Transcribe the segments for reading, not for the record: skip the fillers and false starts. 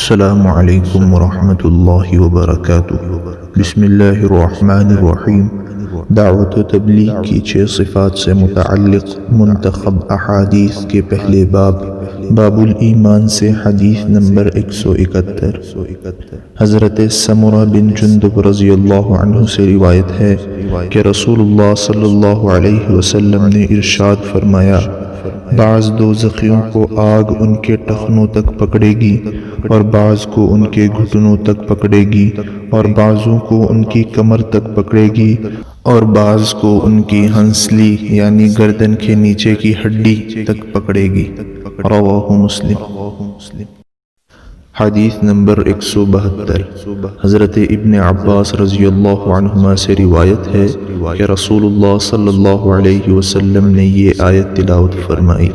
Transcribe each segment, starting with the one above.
السلام علیکم ورحمۃ اللہ وبرکاتہ۔ بسم اللہ الرحمن الرحیم۔ دعوت و تبلیغ کی 6 صفات سے متعلق منتخب احادیث کے پہلے باب الایمان سے حدیث نمبر 171۔ حضرت سمرہ بن جندب رضی اللہ عنہ سے روایت ہے کہ رسول اللہ صلی اللہ علیہ وسلم نے ارشاد فرمایا، بعض دوزخیوں کو آگ ان کے ٹخنوں تک پکڑے گی اور بعض کو ان کے گھٹنوں تک پکڑے گی اور بعضوں کو ان کی کمر تک پکڑے گی اور بعض کو ان کی ہنسلی یعنی گردن کے نیچے کی ہڈی تک پکڑے گی۔ رواہ مسلم۔ حدیث نمبر 172۔ حضرت ابن عباس رضی اللہ عنہما سے روایت ہے کہ رسول اللہ صلی اللہ علیہ وسلم نے یہ آیت تلاوت فرمائی،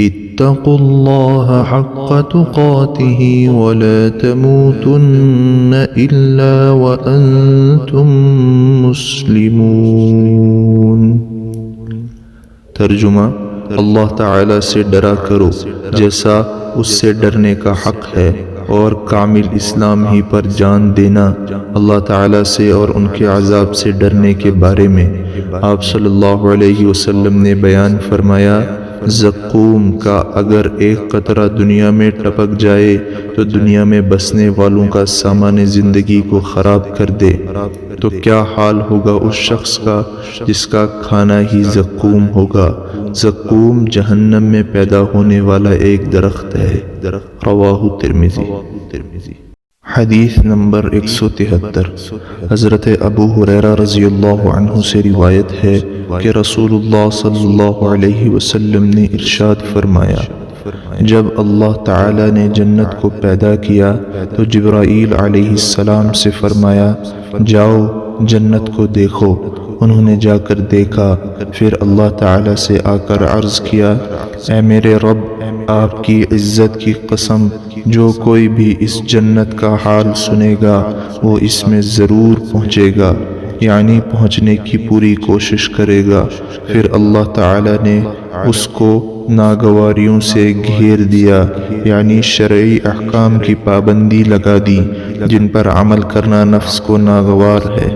اتقوا اللہ حق تقاتہ ولا تموتن الا وانتم مسلمون۔ ترجمہ، اللہ تعالی سے ڈرا کرو جیسا اس سے ڈرنے کا حق ہے، اور کامل اسلام ہی پر جان دینا۔ اللہ تعالیٰ سے اور ان کے عذاب سے ڈرنے کے بارے میں آپ صلی اللہ علیہ وسلم نے بیان فرمایا، زقوم کا اگر ایک قطرہ دنیا میں ٹپک جائے تو دنیا میں بسنے والوں کا سامان زندگی کو خراب کر دے، تو کیا حال ہوگا اس شخص کا جس کا کھانا ہی زقوم ہوگا۔ زقوم جہنم میں پیدا ہونے والا ایک درخت ہے۔ رواہ ترمذی۔ حدیث نمبر 173۔ حضرت ابو ہریرہ رضی اللہ عنہ سے روایت ہے کہ رسول اللہ صلی اللہ علیہ وسلم نے ارشاد فرمایا، جب اللہ تعالی نے جنت کو پیدا کیا تو جبرائیل علیہ السلام سے فرمایا، جاؤ جنت کو دیکھو۔ انہوں نے جا کر دیکھا، پھر اللہ تعالی سے آ کر عرض کیا، اے میرے رب، آپ کی عزت کی قسم، جو کوئی بھی اس جنت کا حال سنے گا وہ اس میں ضرور پہنچے گا، یعنی پہنچنے کی پوری کوشش کرے گا۔ پھر اللہ تعالی نے اس کو ناگواریوں سے گھیر دیا، یعنی شرعی احکام کی پابندی لگا دی جن پر عمل کرنا نفس کو ناگوار ہے۔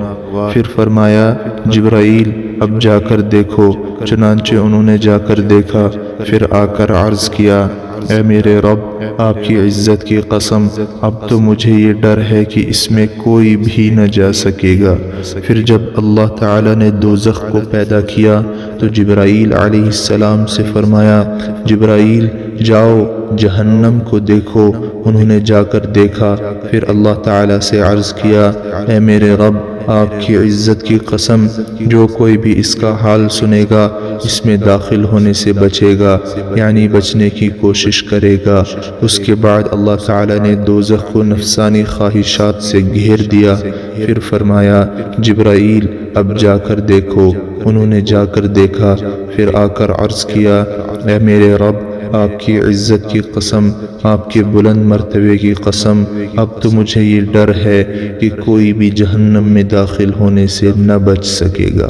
پھر فرمایا، جبرائیل اب جا کر دیکھو۔ چنانچہ انہوں نے جا کر دیکھا، پھر آ کر عرض کیا، اے میرے رب، آپ کی عزت کی قسم، اب تو مجھے یہ ڈر ہے کہ اس میں کوئی بھی نہ جا سکے گا۔ پھر جب اللہ تعالی نے دوزخ کو پیدا کیا تو جبرائیل علیہ السلام سے فرمایا، جبرائیل جاؤ جہنم کو دیکھو۔ انہوں نے جا کر دیکھا، پھر اللہ تعالی سے عرض کیا، اے میرے رب، آپ کی عزت کی قسم، جو کوئی بھی اس کا حال سنے گا اس میں داخل ہونے سے بچے گا، یعنی بچنے کی کوشش کرے گا۔ اس کے بعد اللہ تعالی نے دوزخ کو نفسانی خواہشات سے گھیر دیا۔ پھر فرمایا، جبرائیل اب جا کر دیکھو۔ انہوں نے جا کر دیکھا، پھر آ کر عرض کیا، اے میرے رب، آپ کی عزت کی قسم، آپ کے بلند مرتبے کی قسم، اب تو مجھے یہ ڈر ہے کہ کوئی بھی جہنم میں داخل ہونے سے نہ بچ سکے گا۔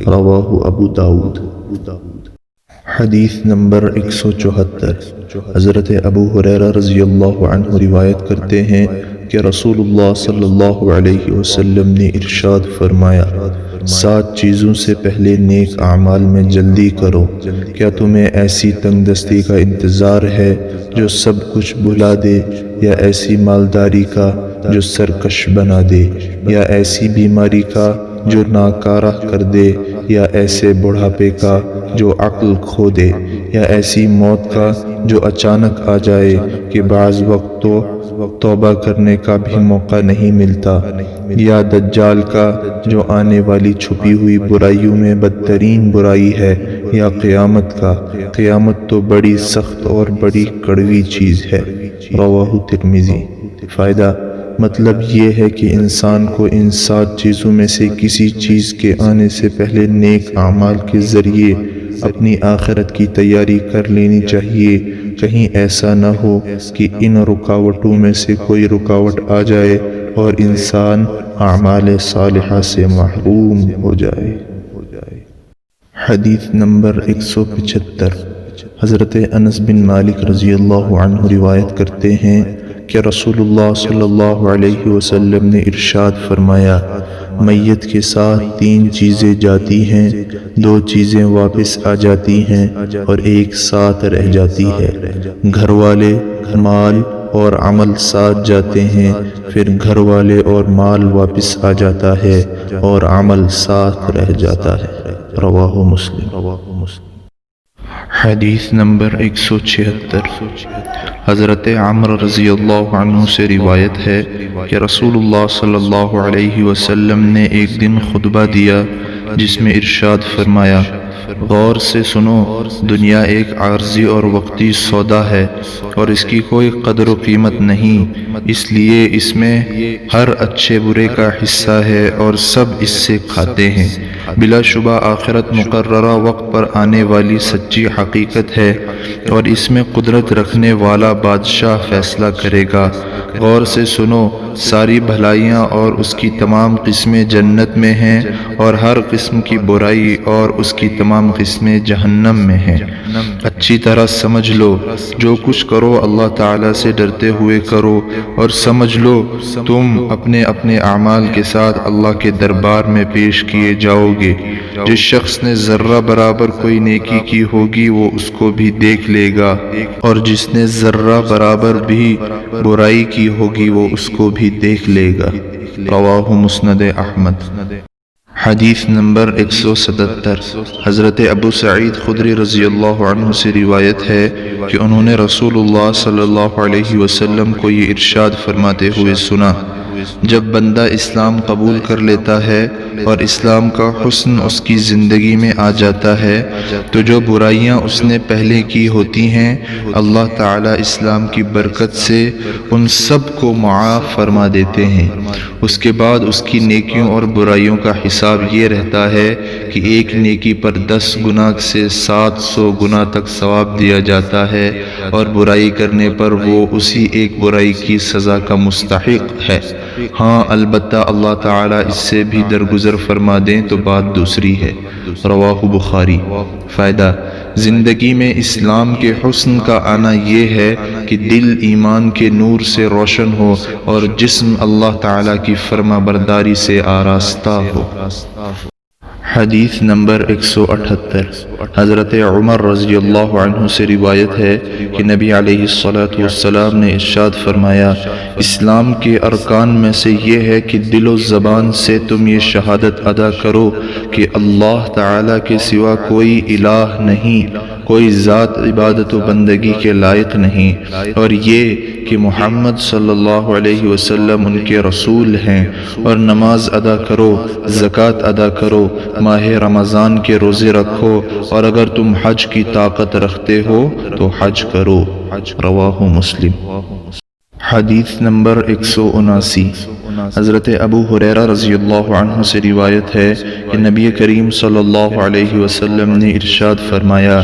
رواہ ابو داؤد۔ حدیث نمبر 174۔ حضرت ابو ہریرہ رضی اللہ عنہ روایت کرتے ہیں کہ رسول اللہ صلی اللہ علیہ وسلم نے ارشاد فرمایا، 7 چیزوں سے پہلے نیک اعمال میں جلدی کرو۔ کیا تمہیں ایسی تنگ دستی کا انتظار ہے جو سب کچھ بھلا دے، یا ایسی مالداری کا جو سرکش بنا دے، یا ایسی بیماری کا جو ناکارہ کر دے، یا ایسے بڑھاپے کا جو عقل کھو دے، یا ایسی موت کا جو اچانک آ جائے کہ بعض وقت تو توبہ کرنے کا بھی موقع نہیں ملتا، یا دجال کا جو آنے والی چھپی ہوئی برائیوں میں بدترین برائی ہے، یا قیامت کا۔ قیامت تو بڑی سخت اور بڑی کڑوی چیز ہے۔ رواہ ترمذی۔ فائدہ، مطلب یہ ہے کہ انسان کو ان 7 چیزوں میں سے کسی چیز کے آنے سے پہلے نیک اعمال کے ذریعے اپنی آخرت کی تیاری کر لینی چاہیے۔ کہیں ایسا نہ ہو کہ ان رکاوٹوں میں سے کوئی رکاوٹ آ جائے اور انسان اعمال صالحہ سے محروم ہو جائے۔ حدیث نمبر 175۔ حضرت انس بن مالک رضی اللہ عنہ روایت کرتے ہیں کہ رسول اللہ صلی اللہ علیہ وسلم نے ارشاد فرمایا، میت کے ساتھ 3 چیزیں جاتی ہیں، 2 چیزیں واپس آ جاتی ہیں اور ایک ساتھ رہ جاتی ہے۔ گھر والے، مال اور عمل ساتھ جاتے ہیں، پھر گھر والے اور مال واپس آ جاتا ہے اور عمل ساتھ رہ جاتا ہے۔ رواہ مسلم۔ حدیث نمبر 176۔ حضرت عمرو رضی اللہ عنہ سے روایت ہے کہ رسول اللہ صلی اللہ علیہ وسلم نے ایک دن خطبہ دیا جس میں ارشاد فرمایا، غور سے سنو، دنیا ایک عارضی اور وقتی سودا ہے اور اس کی کوئی قدر و قیمت نہیں، اس لیے اس میں ہر اچھے برے کا حصہ ہے اور سب اس سے کھاتے ہیں۔ بلا شبہ آخرت مقررہ وقت پر آنے والی سچی حقیقت ہے اور اس میں قدرت رکھنے والا بادشاہ فیصلہ کرے گا۔ غور سے سنو، ساری بھلائیاں اور اس کی تمام قسمیں جنت میں ہیں اور ہر قسم کی برائی اور اس کی تمام قسمیں جہنم میں ہیں۔ اچھی طرح سمجھ لو، جو کچھ کرو اللہ تعالیٰ سے ڈرتے ہوئے کرو، اور سمجھ لو تم اپنے اپنے اعمال کے ساتھ اللہ کے دربار میں پیش کیے جاؤ گے۔ جس شخص نے ذرہ برابر کوئی نیکی کی ہوگی وہ اس کو بھی دیکھ لے گا، اور جس نے ذرہ برابر بھی برائی کی ہوگی وہ اس کو بھی دیکھ لے گا۔ رواہ مسند احمد۔ حدیث نمبر 177۔ حضرت ابو سعید خدری رضی اللہ عنہ سے روایت ہے کہ انہوں نے رسول اللہ صلی اللہ علیہ وسلم کو یہ ارشاد فرماتے ہوئے سنا، جب بندہ اسلام قبول کر لیتا ہے اور اسلام کا حسن اس کی زندگی میں آ جاتا ہے تو جو برائیاں اس نے پہلے کی ہوتی ہیں اللہ تعالیٰ اسلام کی برکت سے ان سب کو معاف فرما دیتے ہیں۔ اس کے بعد اس کی نیکیوں اور برائیوں کا حساب یہ رہتا ہے کہ ایک نیکی پر 10 گنا سے 700 گنا تک ثواب دیا جاتا ہے، اور برائی کرنے پر وہ اسی ایک برائی کی سزا کا مستحق ہے۔ ہاں البتہ اللہ تعالیٰ اس سے بھی درگزر فرما دیں تو بات دوسری ہے۔ رواہ بخاری۔ فائدہ: زندگی میں اسلام کے حسن کا آنا یہ ہے کہ دل ایمان کے نور سے روشن ہو اور جسم اللہ تعالیٰ کی فرما برداری سے آراستہ ہو۔ حدیث نمبر 178۔ حضرت عمر رضی اللہ عنہ سے روایت ہے کہ نبی علیہ الصلاۃ والسلام نے ارشاد فرمایا، اسلام کے ارکان میں سے یہ ہے کہ دل و زبان سے تم یہ شہادت ادا کرو کہ اللہ تعالیٰ کے سوا کوئی الہ نہیں، کوئی ذات عبادت و بندگی کے لائق نہیں، اور یہ کہ محمد صلی اللہ علیہ وسلم ان کے رسول ہیں، اور نماز ادا کرو، زکوٰۃ ادا کرو، ماہ رمضان کے روزے رکھو، اور اگر تم حج کی طاقت رکھتے ہو تو حج کرو۔ رواہ مسلم۔ حدیث نمبر 179۔ حضرت ابو ہریرہ رضی اللہ عنہ سے روایت ہے کہ نبی کریم صلی اللہ علیہ وسلم نے ارشاد فرمایا،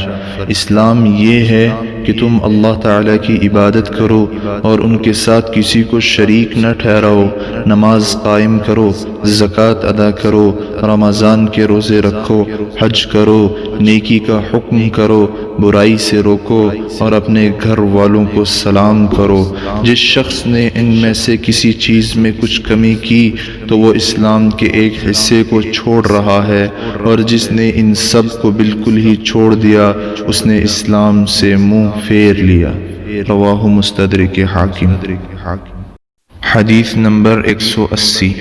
اسلام یہ ہے کہ تم اللہ تعالیٰ کی عبادت کرو اور ان کے ساتھ کسی کو شریک نہ ٹھہراؤ، نماز قائم کرو، زکوٰۃ ادا کرو، رمضان کے روزے رکھو، حج کرو، نیکی کا حکم کرو، برائی سے روکو، اور اپنے گھر والوں کو سلام کرو۔ جس شخص نے ان میں سے کسی چیز میں کچھ کمی کی تو وہ اسلام کے ایک حصے کو چھوڑ رہا ہے، اور جس نے ان سب کو بالکل ہی چھوڑ دیا اس نے اسلام سے منہ پھیر لیا۔ رواہ مستدرک حاکم۔ حدیث نمبر 180۔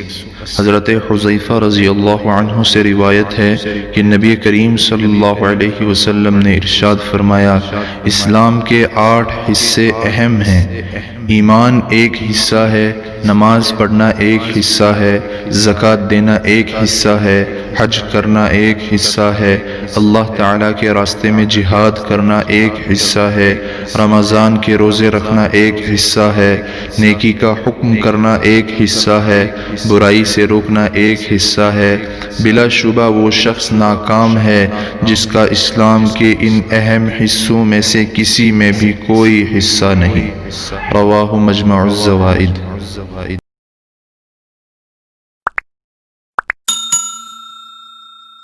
حضرت حذیفہ رضی اللہ عنہ سے روایت ہے کہ نبی کریم صلی اللہ علیہ وسلم نے ارشاد فرمایا، اسلام کے 8 حصے اہم ہیں۔ ایمان ایک حصہ ہے، نماز پڑھنا ایک حصہ ہے، زکوٰۃ دینا ایک حصہ ہے، حج کرنا ایک حصہ ہے، اللہ تعالیٰ کے راستے میں جہاد کرنا ایک حصہ ہے، رمضان کے روزے رکھنا ایک حصہ ہے، نیکی کا حکم کرنا ایک حصہ ہے، برائی سے روکنا ایک حصہ ہے۔ بلا شبہ وہ شخص ناکام ہے جس کا اسلام کے ان اہم حصوں میں سے کسی میں بھی کوئی حصہ نہیں۔ رواہ مجمع الزوائد۔